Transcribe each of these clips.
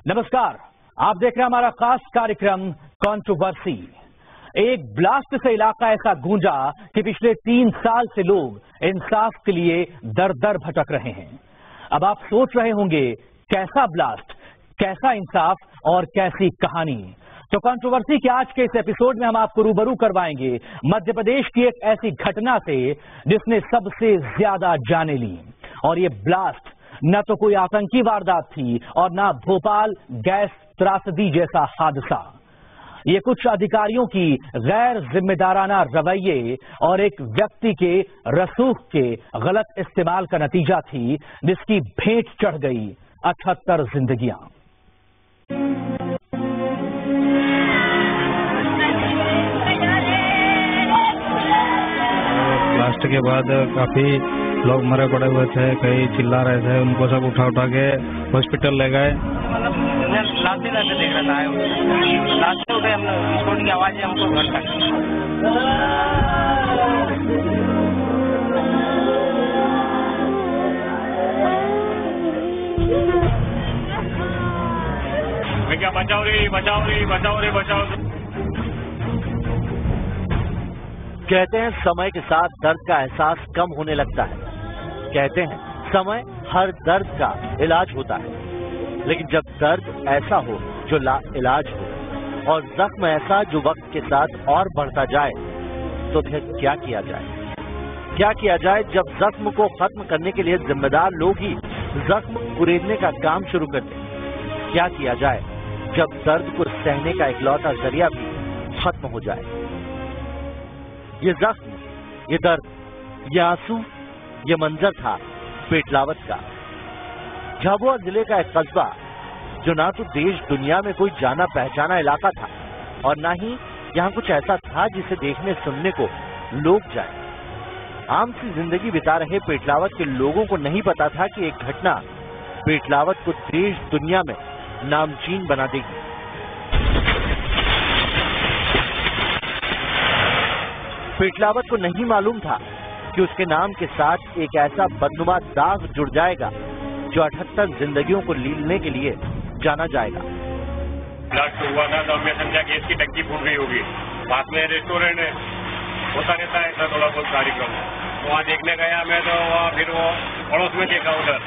नमस्कार, आप देख रहे हैं हमारा खास कार्यक्रम कंट्रोवर्सी। एक ब्लास्ट से इलाका ऐसा गूंजा कि पिछले 3 साल से लोग इंसाफ के लिए दर दर भटक रहे हैं। अब आप सोच रहे होंगे कैसा ब्लास्ट, कैसा इंसाफ और कैसी कहानी। तो कंट्रोवर्सी के आज के इस एपिसोड में हम आपको रूबरू करवाएंगे मध्य प्रदेश की एक ऐसी घटना से जिसने सबसे ज्यादा जानें ली। और ये ब्लास्ट न तो कोई आतंकी वारदात थी और न भोपाल गैस त्रासदी जैसा हादसा। ये कुछ अधिकारियों की गैर जिम्मेदाराना रवैये और एक व्यक्ति के रसूख के गलत इस्तेमाल का नतीजा थी, जिसकी भेंट चढ़ गई 78 जिंदगियां। ब्लास्ट के बाद काफी लोग मरे पड़े हुए थे, कई चिल्ला रहे थे, उनको सब उठा के हॉस्पिटल ले गए। लाते देख रहा था, लाते हो गए हम विस्फोट की आवाज़ हमको घर तक। मैं क्या बचाओ रे, बचाओ रे, बचाओ रे, बचाओ। कहते हैं समय के साथ दर्द का एहसास कम होने लगता है। कहते हैं समय हर दर्द का इलाज होता है, लेकिन जब दर्द ऐसा हो जो ला इलाज हो और जख्म ऐसा जो वक्त के साथ और बढ़ता जाए, तो फिर क्या किया जाए? क्या किया जाए जब जख्म को खत्म करने के लिए जिम्मेदार लोग ही जख्म कुरेदने का काम शुरू कर दें? क्या किया जाए जब दर्द को सहने का इकलौता जरिया भी खत्म हो जाए? ये जख्म, ये दर्द, ये आंसू, ये मंजर था पेटलावत का। झाबुआ जिले का एक कस्बा जो ना तो देश दुनिया में कोई जाना पहचाना इलाका था और ना ही यहाँ कुछ ऐसा था जिसे देखने सुनने को लोग जाए। आम सी जिंदगी बिता रहे पेटलावत के लोगों को नहीं पता था कि एक घटना पेटलावत को देश दुनिया में नामचीन बना देगी। पेटलावत को नहीं मालूम था कि उसके नाम के साथ एक ऐसा बदनुमा दाग जुड़ जाएगा जो 78 जिंदगियों को लीलने के लिए जाना जाएगा। ब्लास्ट हुआ था तो हमने समझा गैस की टंकी फूट गई होगी। पास में रेस्टोरेंट है, होता रहता है ऐसा थोड़ा बहुत कार्यक्रम। तो वहाँ देखने गया मैं, तो वहाँ फिर वो पड़ोस में देखा उधर,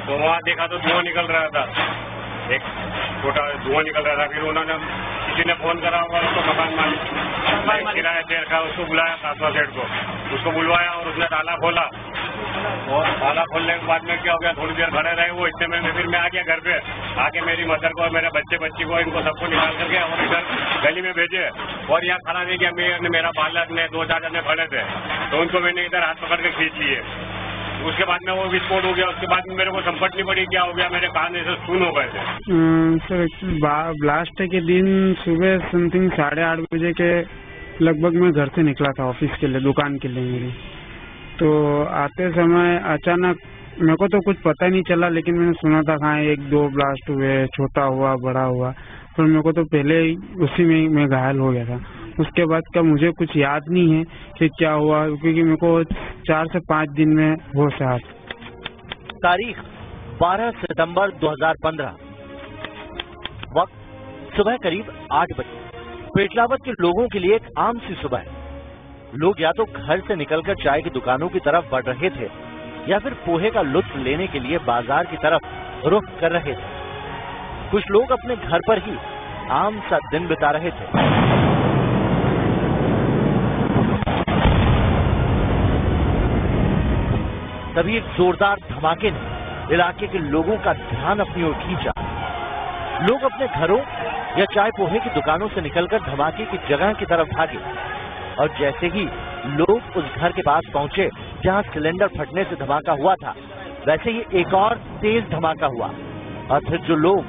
तो वहाँ देखा तो धुआं निकल रहा था, एक छोटा धुआं निकल रहा था। फिर उन्होंने किसी ने फोन करा होगा उसको, मकान मालिक किराए से रखा, उसको बुलाया सातवा सेठ को, उसको बुलवाया और उसने ताला खोला। और ताला खोलने के बाद में क्या हो गया, थोड़ी देर खड़े रहे वो। इतने में फिर मैं आ गया घर पे, आके मेरी मदर को और मेरे बच्ची को इनको सबको निकाल करके और इधर गली में भेजे। और यहाँ खड़ा नहीं गया, मेरा बालक ने 2-4 जने खड़े थे, तो उनको मैंने इधर हाथ पकड़ के खींच लिए। उसके बाद में वो विस्फोट हो गया। उसके बाद में मेरे को संपत्ति पड़ी, क्या हो गया, मेरे कान ऐसे सुन हो गए थे। सर, ब्लास्ट के दिन सुबह समथिंग 8:30 बजे के लगभग मैं घर से निकला था ऑफिस के लिए, दुकान के लिए मेरी। तो आते समय अचानक मेरे को तो कुछ पता नहीं चला, लेकिन मैंने सुना था हाँ 1-2 ब्लास्ट हुए, छोटा हुआ, बड़ा हुआ। पर मेरे को तो पहले उसी में मैं घायल हो गया था। उसके बाद का मुझे कुछ याद नहीं है कि क्या हुआ, क्योंकि मेरे को 4 से 5 दिन में होश आया। तारीख 12 सितंबर 2015, वक्त सुबह करीब 8 बजे। पेटलावत के लोगों के लिए एक आम सी सुबह है। लोग या तो घर से निकलकर चाय की दुकानों की तरफ बढ़ रहे थे या फिर पोहे का लुत्फ लेने के लिए बाजार की तरफ रुख कर रहे थे। कुछ लोग अपने घर पर ही आम सा दिन बिता रहे थे। तभी एक जोरदार धमाके ने इलाके के लोगों का ध्यान अपनी ओर खींचा। लोग अपने घरों या चाय पोहे की दुकानों से निकलकर धमाके की जगह की तरफ भागे और जैसे ही लोग उस घर के पास पहुंचे जहां सिलेंडर फटने से धमाका हुआ था, वैसे ही एक और तेज धमाका हुआ और फिर जो लोग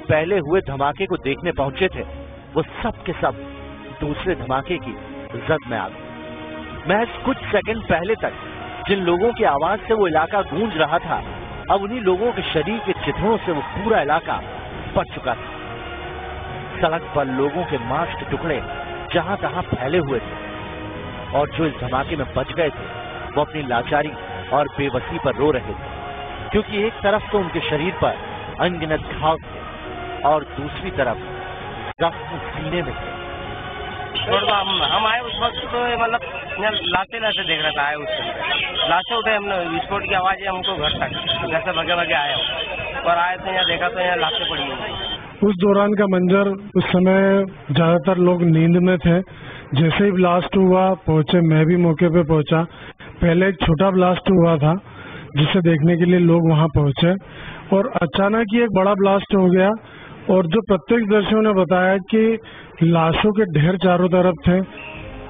पहले हुए धमाके को देखने पहुंचे थे वो सब के सब दूसरे धमाके की जद में आ गए। महज कुछ सेकंड पहले तक जिन लोगों की आवाज से वो इलाका गूंज रहा था, अब उन्हीं लोगों के शरीर के चित्रों से वो पूरा इलाका पट चुका था। सड़क पर लोगों के मांस के टुकड़े जहां तहां फैले हुए थे और जो इस धमाके में बच गए थे वो अपनी लाचारी और बेबसी पर रो रहे थे, क्योंकि एक तरफ तो उनके शरीर पर अनगिनत घाव थे और दूसरी तरफ जख्म सीने में थे। और हम आए उस वक्त तो मतलब लाते देख रहा था, आए उस समय लाते उठे, हम विस्फोट की आवाज़ हमको घर तक घर से भगे आए और आए थे यहाँ देखा तो यहाँ लाते पड़ी हुई। उस दौरान का मंजर, उस समय ज्यादातर लोग नींद में थे। जैसे ही ब्लास्ट हुआ पहुंचे, मैं भी मौके पे पहुंचा। पहले एक छोटा ब्लास्ट हुआ था जिसे देखने के लिए लोग वहां पहुंचे और अचानक ही एक बड़ा ब्लास्ट हो गया और जो प्रत्यक्षदर्शियों ने बताया कि लाशों के ढेर चारों तरफ थे।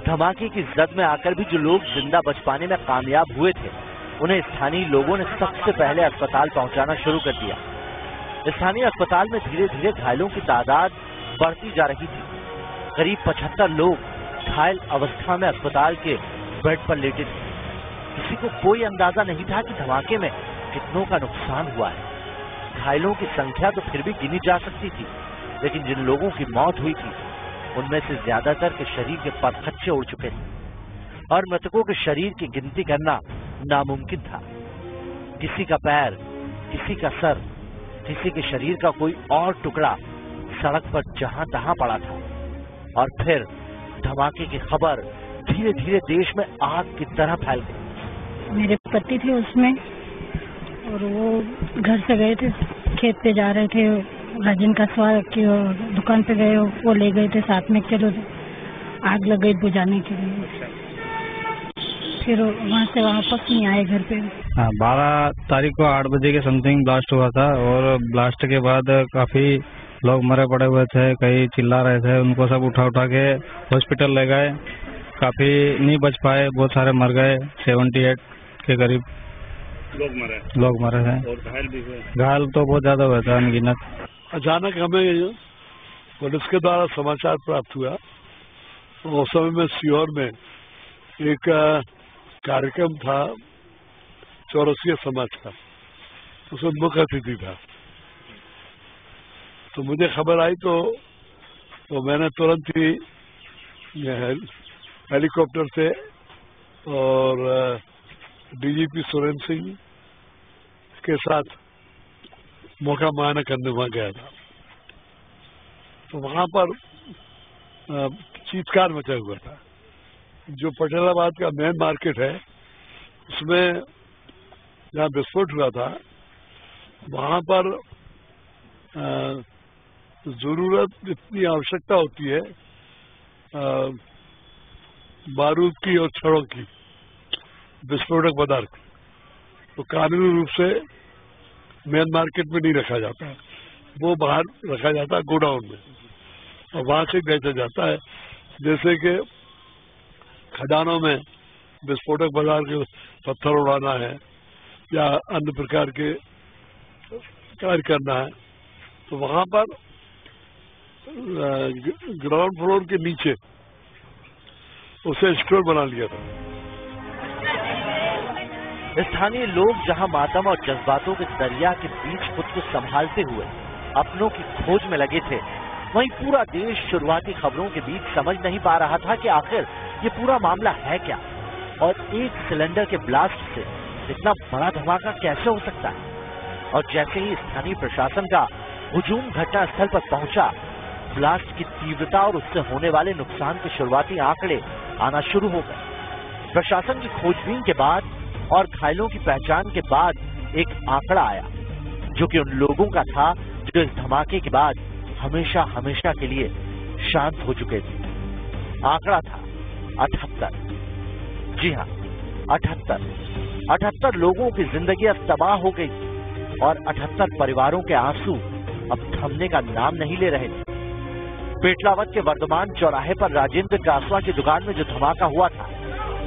धमाके की जद में आकर भी जो लोग जिंदा बच पाने में कामयाब हुए थे, उन्हें स्थानीय लोगों ने सबसे पहले अस्पताल पहुंचाना शुरू कर दिया। स्थानीय अस्पताल में धीरे धीरे घायलों की तादाद बढ़ती जा रही थी। करीब 75 लोग घायल अवस्था में अस्पताल के बेड पर लेटे थे। किसी को कोई अंदाजा नहीं था कि धमाके में कितनों का नुकसान हुआ है। घायलों की संख्या तो फिर भी गिनी जा सकती थी, लेकिन जिन लोगों की मौत हुई थी उनमें से ज्यादातर के शरीर के परखच्चे उड़ चुके थे और मृतकों के शरीर की गिनती करना नामुमकिन था। किसी का पैर, किसी का सर, किसी के शरीर का कोई और टुकड़ा सड़क पर जहां तहां पड़ा था। और फिर धमाके की खबर धीरे धीरे देश में आग की तरह फैल गई। मेरे पति थे उसमें और वो घर से गए थे, खेत पे जा रहे थे, राजन का स्वाद की दुकान पे गए, वो ले गए थे साथ में, चलो आग लग गई बुझाने के लिए। फिर वहाँ से वापस नहीं आए घर पे। 12 तारीख को 8 बजे के समथिंग ब्लास्ट हुआ था और ब्लास्ट के बाद काफी लोग मरे पड़े हुए थे, कई चिल्ला रहे थे। उनको सब उठा के हॉस्पिटल ले गए। काफी नहीं बच पाए, बहुत सारे मर गए। 78 के करीब लोग मरे हैं और घायल भी हुए। घायल तो बहुत ज्यादा हुए थे, अनगिनत। अचानक हमें पुलिस के द्वारा समाचार प्राप्त हुआ। उस समय में सीहोर में एक कार्यक्रम था चौरसिया समाज का, उसमें मुख्य अतिथि था। तो मुझे खबर आई तो मैंने तुरंत ही हेलीकॉप्टर से और डीजीपी सुरेंद्र सिंह के साथ मौका मुआयना करने वहां गया था। तो वहां पर चीत्कार मचा हुआ था। जो पटेलाबाद का मेन मार्केट है, उसमें जहाँ विस्फोट हुआ था वहां पर जरूरत इतनी आवश्यकता होती है बारूद की और छड़ों की, विस्फोटक पदार्थ, तो कानूनी रूप से मेन मार्केट में नहीं रखा जाता है, वो बाहर रखा जाता है गोडाउन में और वहां से बेचा जाता है। जैसे कि खदानों में विस्फोटक पदार्थ के पत्थर उड़ाना है या अन्य प्रकार के कार्य करना है, तो वहां पर ग्राउंड फ्लोर के नीचे उसे स्टोर बना लिया था। स्थानीय लोग जहां मातम और जज्बातों के दरिया के बीच खुद को संभालते हुए अपनों की खोज में लगे थे, वहीं पूरा देश शुरुआती खबरों के बीच समझ नहीं पा रहा था कि आखिर ये पूरा मामला है क्या और एक सिलेंडर के ब्लास्ट से इतना बड़ा धमाका कैसे हो सकता है। और जैसे ही स्थानीय प्रशासन का हुजूम घटनास्थल पर पहुंचा, ब्लास्ट की तीव्रता और उससे होने वाले नुकसान के शुरुआती आंकड़े आना शुरू हो गए। प्रशासन की खोजबीन के बाद और घायलों की पहचान के बाद एक आंकड़ा आया, जो कि उन लोगों का था जो इस धमाके के बाद हमेशा हमेशा के लिए शांत हो चुके थे। आंकड़ा था 78। जी हाँ, 78 लोगों की जिंदगी अब तबाह हो गई और 78 परिवारों के आंसू अब थमने का नाम नहीं ले रहे थे। पेटलावद के वर्धमान चौराहे पर राजेंद्र कासवा की दुकान में जो धमाका हुआ था,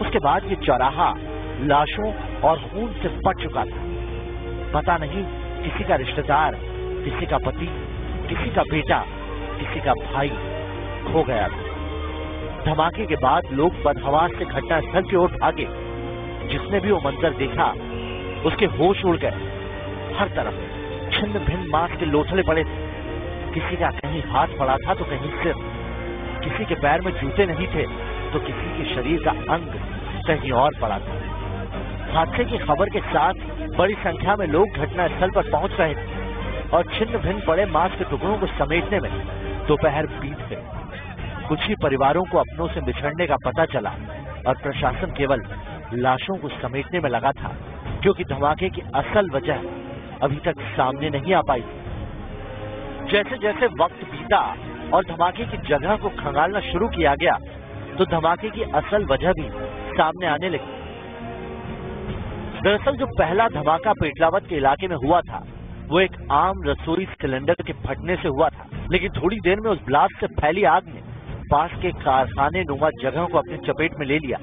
उसके बाद ये चौराहा लाशों और खून से पट चुका था। पता नहीं किसी का रिश्तेदार, किसी का पति, किसी का बेटा, किसी का भाई खो गया था। धमाके के बाद लोग बदहवास से घटनास्थल की ओर भागे। जिसने भी वो मंजर देखा उसके होश उड़ गए। हर तरफ छिन्न भिन्न मांस के लोथड़े पड़े थे। किसी का कहीं हाथ पड़ा था तो कहीं सिर, किसी के पैर में जूते नहीं थे तो किसी के शरीर का अंग कहीं और पड़ा था। हादसे की खबर के साथ बड़ी संख्या में लोग घटनास्थल पर पहुंच रहे थे। और छिन्न भिन्न पड़े मांस के टुकड़ों को समेटने में दोपहर बीत गई। कुछ ही परिवारों को अपनों से बिछड़ने का पता चला और प्रशासन केवल लाशों को समेटने में लगा था, क्योंकि धमाके की असल वजह अभी तक सामने नहीं आ पाई थी। जैसे जैसे वक्त बीता और धमाके की जगह को खंगालना शुरू किया गया, तो धमाके की असल वजह भी सामने आने लगी। दरअसल जो पहला धमाका पेटलावद के इलाके में हुआ था, वो एक आम रसोई सिलेंडर के फटने से हुआ था, लेकिन थोड़ी देर में उस ब्लास्ट से फैली आग ने पास के कारखाने नुमा जगह को अपनी चपेट में ले लिया,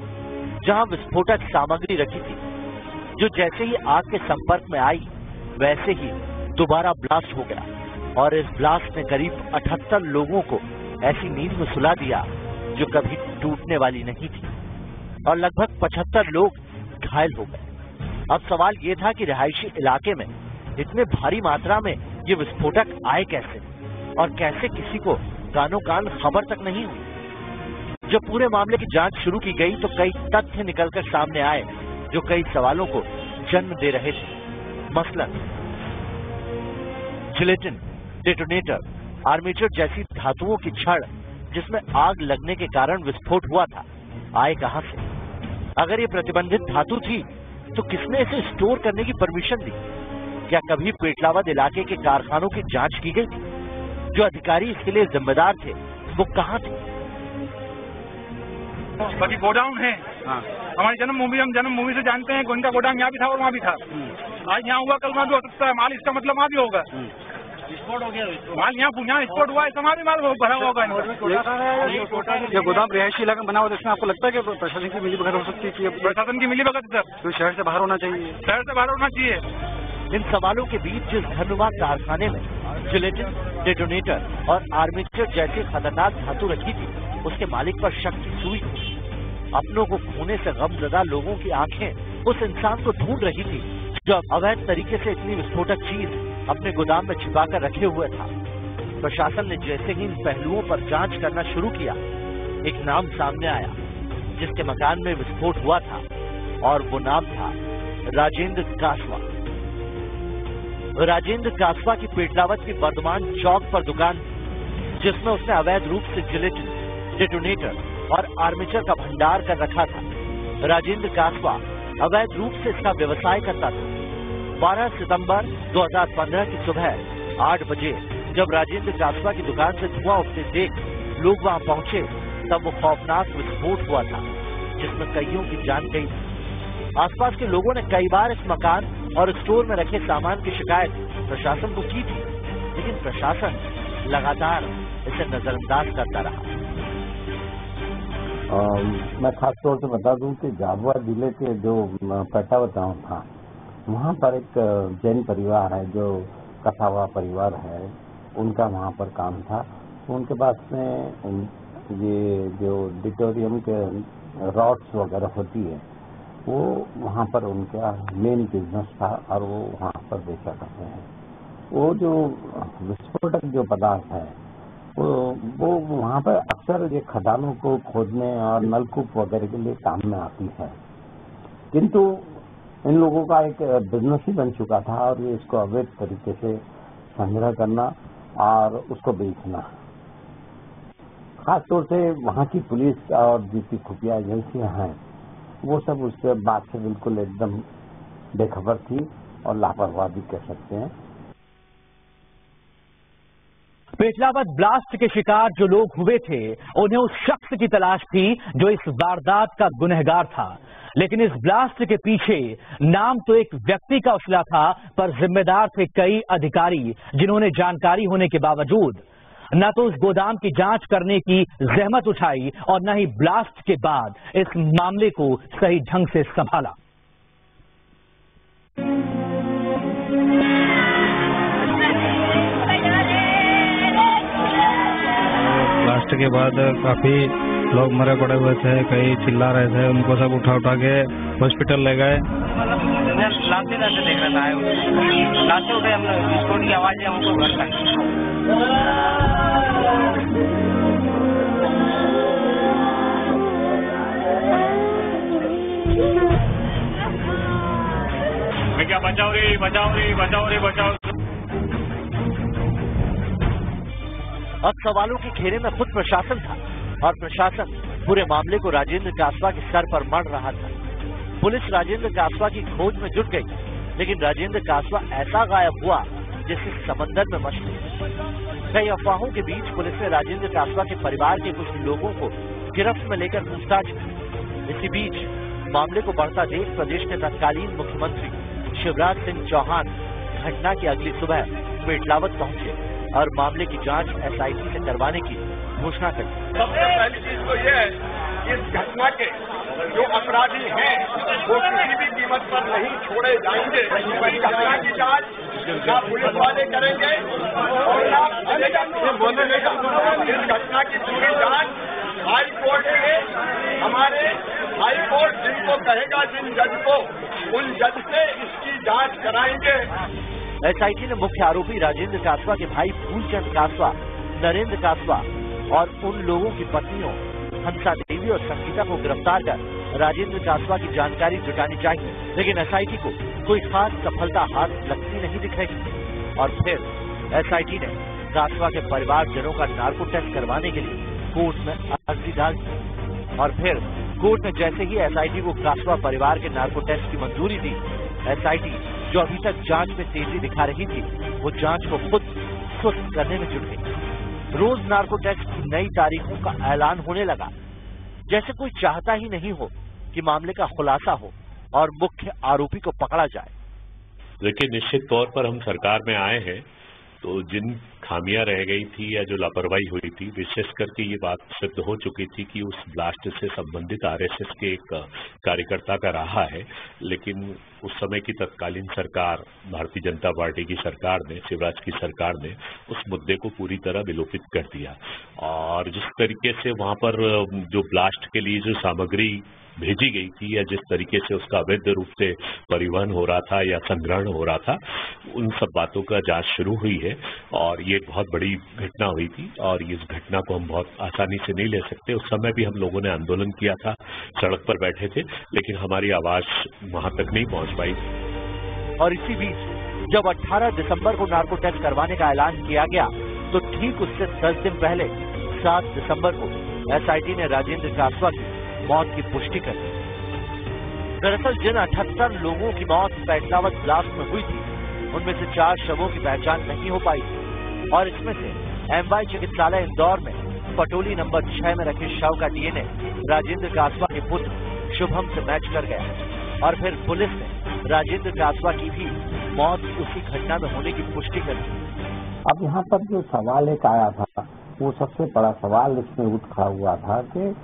जहां विस्फोटक सामग्री रखी थी, जो जैसे ही आग के संपर्क में आई वैसे ही दोबारा ब्लास्ट हो गया। और इस ब्लास्ट ने करीब 78 लोगों को ऐसी नींद में सुला दिया जो कभी टूटने वाली नहीं थी, और लगभग 75 लोग घायल हो गए। अब सवाल ये था कि रिहायशी इलाके में इतने भारी मात्रा में ये विस्फोटक आए कैसे, और कैसे किसी को कानो कान खबर तक नहीं हुई। जब पूरे मामले की जांच शुरू की गई तो कई तथ्य निकलकर सामने आए जो कई सवालों को जन्म दे रहे थे। मसलन जिलेटिन, डेटोनेटर, आर्मेचर जैसी धातुओं की छड़ जिसमें आग लगने के कारण विस्फोट हुआ था, आए कहां से? अगर ये प्रतिबंधित धातु थी तो किसने इसे स्टोर करने की परमिशन दी? क्या कभी पेटलावद इलाके के कारखानों की जांच की गई थी? जो अधिकारी इसके लिए जिम्मेदार थे वो कहां थे? बाकी गोडाउन है, हमारी जन्मभूमि, हम जन्मभूमि से जानते हैं कि उनका गोडाउन यहाँ भी था और वहाँ भी था। आज यहाँ हुआ, कल वहाँ भी हो सकता है माल, इसका मतलब वहाँ भी होगा। विस्फोट हो गया, माल यहाँ विस्फोट हुआ है, वहाँ भी माल भरा होगा। ये गोदाम रिहायशी इलाका बना हुआ है, इसमें आपको लगता है कि प्रशासन की मिलीभगत हो सकती है? प्रशासन की मिलीभगत सर, तो शहर से बाहर होना चाहिए, शहर से बाहर होना चाहिए। इन सवालों के बीच जिस धनुमा कारखाने में जिलेटिन, डेटोनेटर और आर्मेचर जैसी खतरनाक धातु रखी थी, उसके मालिक पर शक की सुई थी। अपनों को खोने से गमजदा लोगों की आंखें उस इंसान को ढूंढ रही थी जो अवैध तरीके से इतनी विस्फोटक चीज अपने गोदाम में छिपाकर रखे हुए था। प्रशासन ने जैसे ही इन पहलुओं पर जांच करना शुरू किया, एक नाम सामने आया जिसके मकान में विस्फोट हुआ था, और वो नाम था राजेंद्र कासवा। राजेंद्र कासवा की पेटलावद की वर्धमान चौक पर दुकान थी, जिसमें उसने अवैध रूप से जिलेटिन, डेटोनेटर और आर्मेचर का भंडार कर रखा था। राजेंद्र कासवा अवैध रूप से इसका व्यवसाय करता था। 12 सितंबर 2015 की सुबह 8 बजे जब राजेंद्र कासवा की दुकान से धुआं उठते देख लोग वहां पहुंचे, तब वो खौफनाक विस्फोट हुआ था जिसमें कईयों की जान गई। आसपास के लोगों ने कई बार इस मकान और स्टोर में रखे सामान की शिकायत प्रशासन को की थी, लेकिन प्रशासन लगातार इसे नजरअंदाज करता रहा। मैं खास तौर से बता दूं कि झाबुआ जिले के जो पेटावद गांव था, वहां पर एक जैन परिवार है जो कथावा परिवार है, उनका वहां पर काम था। उनके पास में ये जो डिटोरियम के रॉड्स वगैरह होती है, वो वहाँ पर उनका मेन बिजनेस था और वो वहाँ पर बेचा करते हैं। वो जो विस्फोटक जो पदार्थ है वो वहाँ पर अक्सर ये खदानों को खोदने और नलकूप वगैरह के लिए काम में आती है, किंतु इन लोगों का एक बिजनेस ही बन चुका था और ये इसको अवैध तरीके से संग्रह करना और उसको बेचना। खास तौर से वहाँ की पुलिस और जितनी खुफिया एजेंसियां हैं वो सब उस बात से बिल्कुल एकदम बेखबर थी और लापरवाह भी कह सकते हैं। पेटलावद ब्लास्ट के शिकार जो लोग हुए थे, उन्हें उस शख्स की तलाश थी जो इस वारदात का गुनहगार था, लेकिन इस ब्लास्ट के पीछे नाम तो एक व्यक्ति का उछला था, पर जिम्मेदार थे कई अधिकारी जिन्होंने जानकारी होने के बावजूद न तो उस गोदाम की जांच करने की जहमत उठाई और न ही ब्लास्ट के बाद इस मामले को सही ढंग से संभाला। ब्लास्ट के बाद काफी लोग मरे पड़े हुए थे, कई चिल्ला रहे थे, उनको सब उठा के हॉस्पिटल ले गए। लाते देख रहा था, लाते उठे, हमने विस्फोट की आवाज हमको घर तक। मैं क्या बचाओ रे बचाओ रे बचाओ रे बचाओ। अब सवालों के घेरे में खुद प्रशासन था और प्रशासन पूरे मामले को राजेंद्र कासवा के सर पर मढ़ रहा था। पुलिस राजेंद्र कासवा की खोज में जुट गई, लेकिन राजेंद्र कासवा ऐसा गायब हुआ जैसे समंदर में मछली। कई अफवाहों के बीच पुलिस ने राजेंद्र कासवा के परिवार के कुछ लोगों को गिरफ्त में लेकर पूछताछ की। इसी बीच मामले को बढ़ता देख प्रदेश के तत्कालीन मुख्यमंत्री शिवराज सिंह चौहान घटना की अगली सुबह पेटलावत पहुंचे और मामले की जांच SIT से करवाने की घोषणा कर दी। सबसे पहली चीज तो ये है कि इस घटना के जो अपराधी हैं वो किसी भी कीमत पर नहीं छोड़े जाएंगे। इस घटना की जांच ना पुलिस वाले करेंगे और ना इस घटना की पूरी जांच हाई कोर्ट में हमारे हाई कोर्ट जिनको कहेगा जिन जज को उन जज से इसकी जांच कराएंगे। SIT ने मुख्य आरोपी राजेंद्र कासवा के भाई फूलचंद कासवा, नरेंद्र कासवा और उन लोगों की पत्नियों हंसा देवी और संगीता को गिरफ्तार कर राजेंद्र कासवा की जानकारी जुटानी चाहिए, लेकिन SIT को कोई खास सफलता हाथ लगती नहीं दिख रही। और फिर SIT ने कासवा के परिवारजनों का नार्को टेस्ट करवाने के लिए कोर्ट में अर्जी डाल दी और फिर कोर्ट ने जैसे ही SIT को कासवा परिवार के नार्को टेस्ट की मंजूरी दी, SIT जो अभी तक जांच में तेजी दिखा रही थी वो जांच को खुद सुस्त करने में जुट गई। रोज नार्को टेस्ट की नई तारीखों का ऐलान होने लगा, जैसे कोई चाहता ही नहीं हो कि मामले का खुलासा हो और मुख्य आरोपी को पकड़ा जाए। देखिए, निश्चित तौर पर हम सरकार में आए हैं तो जिन खामियां रह गई थी या जो लापरवाही हुई थी, विशेष करके ये बात सिद्ध हो चुकी थी कि उस ब्लास्ट से संबंधित RSS के एक कार्यकर्ता का रहा है, लेकिन उस समय की तत्कालीन सरकार, भारतीय जनता पार्टी की सरकार ने, शिवराज की सरकार ने उस मुद्दे को पूरी तरह विलोपित कर दिया। और जिस तरीके से वहां पर जो ब्लास्ट के लिए जो सामग्री भेजी गई थी या जिस तरीके से उसका अवैध रूप से परिवहन हो रहा था या संग्रहण हो रहा था, उन सब बातों का जांच शुरू हुई है और ये बहुत बड़ी घटना हुई थी और इस घटना को हम बहुत आसानी से नहीं ले सकते। उस समय भी हम लोगों ने आंदोलन किया था, सड़क पर बैठे थे, लेकिन हमारी आवाज वहां तक नहीं पहुंच पाई। और इसी बीच जब 18 दिसंबर को नार्को टेस्ट करवाने का ऐलान किया गया तो ठीक उससे 10 दिन पहले 7 दिसंबर को SIT ने राजेंद्र कासवा की मौत की पुष्टि कर दी। दरअसल जिन 78 लोगों की मौत पेटलावत ब्लास्ट में हुई थी, उनमें से 4 शवों की पहचान नहीं हो पाई थी और इसमें से MY चिकित्सालय इंदौर में पटोली नंबर 6 में रखे शव का DNA राजेंद्र कासवा के पुत्र शुभम से मैच कर गया और फिर पुलिस ने राजेंद्र कासवा की भी मौत उसी घटना में होने की पुष्टि कर दी। अब यहाँ पर जो सवाल एक आया था, वो सबसे बड़ा सवाल इसमें उठ खड़ा हुआ था कि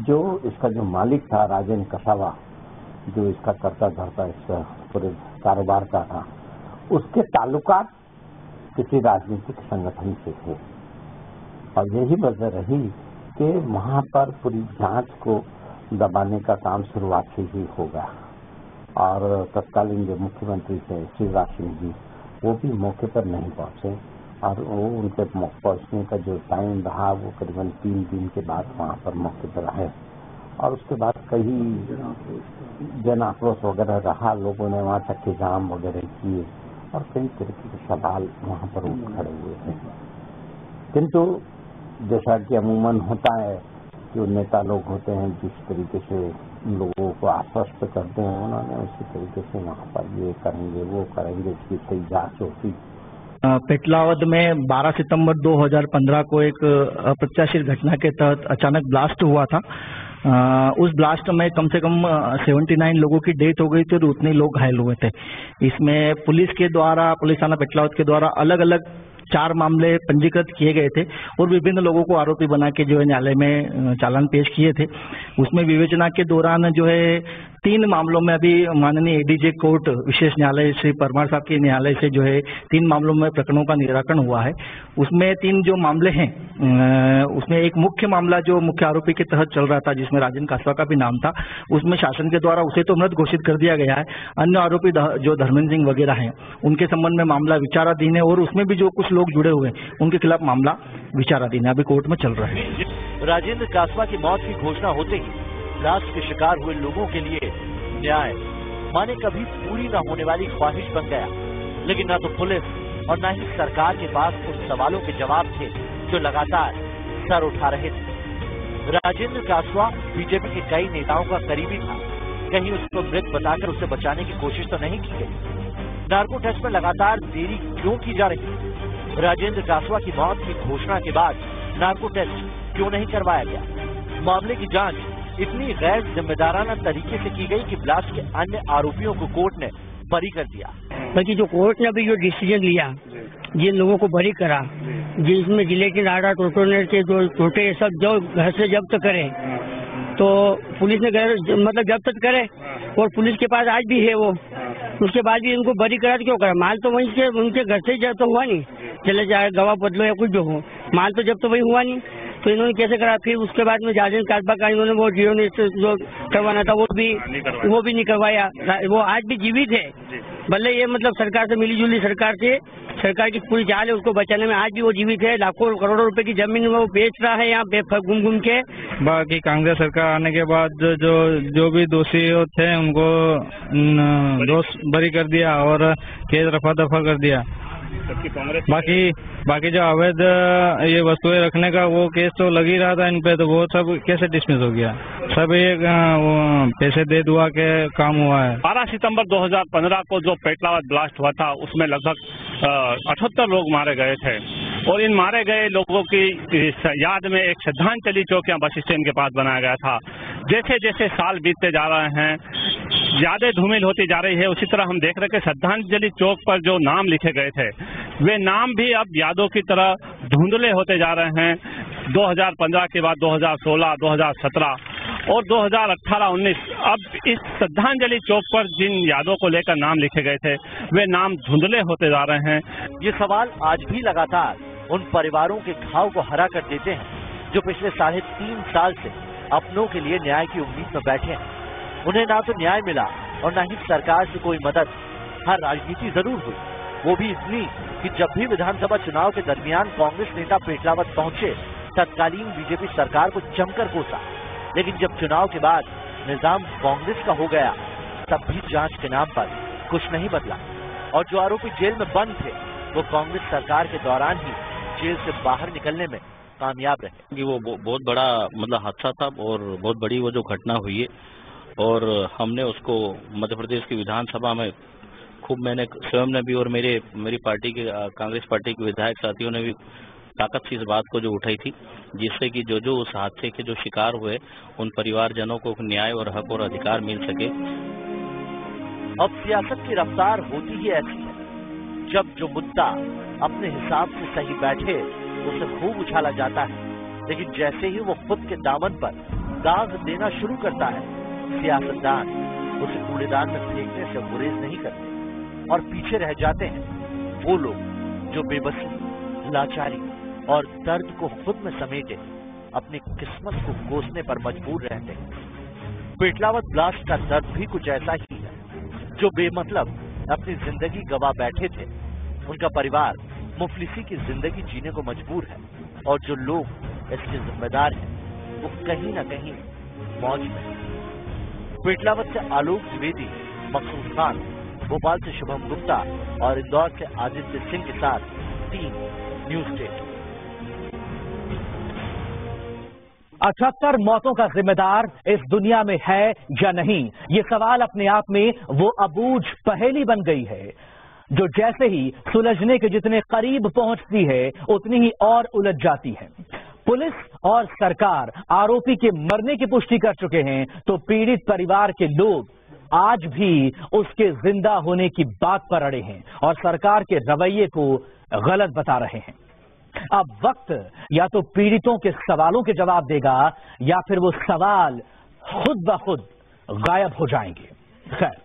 जो इसका जो मालिक था राजेंद्र कासवा, जो इसका करता धरता इस पूरे कारोबार का था, उसके ताल्लुकात किसी राजनीतिक संगठन से थे और यही वजह रही कि वहां पर पूरी जांच को दबाने का काम शुरुआत से ही हो गया। और तत्कालीन जो मुख्यमंत्री थे शिवराज सिंह जी, वो भी मौके पर नहीं पहुंचे और वो उनके पहुंचने का जो टाइम रहा वो करीबन 3 दिन के बाद वहां पर मौके पर आए और उसके बाद कई जन आक्रोश वगैरह रहा, लोगों ने वहां चक्के जाम वगैरह किए और कई तरीके के सवाल वहां पर उठ खड़े हुए थे। किंतु जैसा कि अमूमन होता है, जो नेता लोग होते हैं जिस तरीके से लोगों को आश्वस्त करते हैं, उन्होंने उसी तरीके से वहां पर ये करेंगे वो करेंगे, इसकी सही जांच होती। पेटलावद में 12 सितंबर 2015 को एक अप्रत्याशित घटना के तहत अचानक ब्लास्ट हुआ था। उस ब्लास्ट में कम से कम 79 लोगों की डेथ हो गई थी और उतने लोग घायल हुए थे। इसमें पुलिस थाना पेटलावद के द्वारा अलग अलग 4 मामले पंजीकृत किए गए थे और विभिन्न लोगों को आरोपी बना के जो है न्यायालय में चालान पेश किए थे। उसमें विवेचना के दौरान जो है 3 मामलों में अभी माननीय ADJ कोर्ट विशेष न्यायालय श्री परमार साहब के न्यायालय से जो है 3 मामलों में प्रकरणों का निराकरण हुआ है। उसमें 3 जो मामले हैं, उसमें एक मुख्य मामला जो मुख्य आरोपी के तहत चल रहा था, जिसमें राजेंद्र कासवा का भी नाम था, उसमें शासन के द्वारा उसे तो मृत घोषित कर दिया गया है। अन्य आरोपी जो धर्मेंद्र सिंह वगैरह हैं, उनके संबंध में मामला विचाराधीन है और उसमें भी जो कुछ लोग जुड़े हुए हैं उनके खिलाफ मामला विचाराधीन है, अभी कोर्ट में चल रहा है। राजेंद्र कासवा की मौत की घोषणा होते ही ब्लास्ट के शिकार हुए लोगों के लिए न्याय माने कभी पूरी न होने वाली ख्वाहिश बन गया। लेकिन न तो पुलिस और न ही सरकार के पास उन सवालों के जवाब थे जो लगातार सर उठा रहे थे। राजेंद्र कासवा बीजेपी के कई नेताओं का करीबी था, कहीं उसको मृत बताकर उसे बचाने की कोशिश तो नहीं की गई। नार्को टेस्ट में लगातार देरी क्यों की जा रही है? राजेंद्र कासवा की मौत की घोषणा के बाद नार्को टेस्ट क्यों नहीं करवाया गया? मामले की जांच इतनी गैर जिम्मेदाराना तरीके से की गई कि ब्लास्ट के अन्य आरोपियों को कोर्ट ने बरी कर दिया। बाकी जो कोर्ट ने अभी जो डिसीजन लिया, जिन लोगों को बरी करा, जिसमें जिलेटिन आटा टोटोनेट के जो टोटे सब जो घर से जब्त करे, तो पुलिस ने मतलब जब्त करे और पुलिस के पास आज भी है वो, उसके बाद भी इनको बरी करा तो क्यों करा? माल तो वहीं से उनके घर से जब्त हुआ नहीं, चले जाए गवाह बदलो या कुछ जो हो, माल तो जब्त वही हुआ नहीं, तो इन्होंने कैसे करा? फिर उसके बाद में राजेंद्र कासवा का इन्होंने वो जीरो जो करवाना था वो भी नहीं करवाया। वो आज भी जीवित है, भले ये मतलब सरकार से मिली जुली सरकार की पूरी चाल है उसको बचाने में, आज भी वो जीवित है। लाखों करोड़ों रुपए की जमीन वो बेच रहा है यहाँ घूम के। बाकी कांग्रेस सरकार आने के बाद जो भी दोषी थे उनको दोष बरी कर दिया और केस रफा दफा कर दिया। बाकी जो अवैध ये वस्तुएं रखने का वो केस तो लग ही रहा था इन पे, तो वो सब कैसे डिसमिस हो गया? सब ये पैसे दे दुआ के काम हुआ है। 12 सितंबर 2015 को जो पेटलावद ब्लास्ट हुआ था उसमें लगभग 78 लोग मारे गए थे और इन मारे गए लोगों की याद में एक श्रद्धांजलि चौक यहाँ बस स्टैंड के पास बनाया गया था। जैसे जैसे साल बीतते जा रहे हैं, ज्यादा धूमिल होती जा रही है, उसी तरह हम देख रहे हैं कि श्रद्धांजलि चौक पर जो नाम लिखे गए थे वे नाम भी अब यादों की तरह धुंधले होते जा रहे हैं। 2015 के बाद 2016, 2017 और 2018-19 अब इस श्रद्धांजलि चौक पर जिन यादों को लेकर नाम लिखे गए थे वे नाम धुंधले होते जा रहे हैं। ये सवाल आज भी लगातार उन परिवारों के घाव को हरा कर देते हैं जो पिछले 3.5 साल से अपनों के लिए न्याय की उम्मीद में बैठे हैं। उन्हें ना तो न्याय मिला और न ही सरकार से कोई मदद। हाँ, राजनीति जरूर हुई, वो भी इतनी कि जब भी विधानसभा चुनाव के दरमियान कांग्रेस नेता पेटलावद पहुंचे, तत्कालीन बीजेपी सरकार को जमकर कोसा, लेकिन जब चुनाव के बाद निजाम कांग्रेस का हो गया तब भी जांच के नाम पर कुछ नहीं बदला और जो आरोपी जेल में बंद थे वो कांग्रेस सरकार के दौरान ही जेल से बाहर निकलने में कामयाब रहे। कि वो बहुत बड़ा मतलब हादसा था और बहुत बड़ी वो जो घटना हुई है और हमने उसको मध्य प्रदेश की विधानसभा में खूब, मैंने स्वयं ने भी और मेरी पार्टी के कांग्रेस पार्टी के विधायक साथियों ने भी ताकत से इस बात को जो उठाई थी, जिससे कि जो उस हादसे के जो शिकार हुए उन परिवारजनों को न्याय और हक और अधिकार मिल सके। अब सियासत की रफ्तार होती ही ऐसी है, जब जो मुद्दा अपने हिसाब से सही बैठे उसे खूब उछाला जाता है, लेकिन जैसे ही वो खुद के दामन पर दाग देना शुरू करता है, सियासतदान उसे कूड़ेदान में फेंकने से गुरेज नहीं करते और पीछे रह जाते हैं वो लोग जो बेबसी, लाचारी और दर्द को खुद में समेटे अपनी किस्मत को कोसने पर मजबूर रहते हैं। पेटलावद ब्लास्ट का दर्द भी कुछ ऐसा ही है। जो बेमतलब अपनी जिंदगी गवा बैठे थे, उनका परिवार मुफलिसी की जिंदगी जीने को मजबूर है और जो लोग इसके जिम्मेदार हैं वो कहीं न कहीं मौज में है। पेटलावद से आलोक द्विवेदी, मकसूद खान, भोपाल से शुभम गुप्ता और इंदौर से आदित्य सिंह के साथ टीम न्यूज स्टेट। 78 मौतों का जिम्मेदार इस दुनिया में है या नहीं, ये सवाल अपने आप में वो अबूझ पहेली बन गई है जो जैसे ही सुलझने के जितने करीब पहुंचती है उतनी ही और उलझ जाती है। पुलिस और सरकार आरोपी के मरने की पुष्टि कर चुके हैं, तो पीड़ित परिवार के लोग आज भी उसके जिंदा होने की बात पर अड़े हैं और सरकार के रवैये को गलत बता रहे हैं। अब वक्त या तो पीड़ितों के सवालों के जवाब देगा या फिर वो सवाल खुद ब खुद गायब हो जाएंगे। खैर,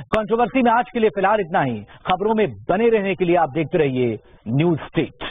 कंट्रोवर्सी में आज के लिए फिलहाल इतना ही। खबरों में बने रहने के लिए आप देखते रहिए न्यूज स्टेट।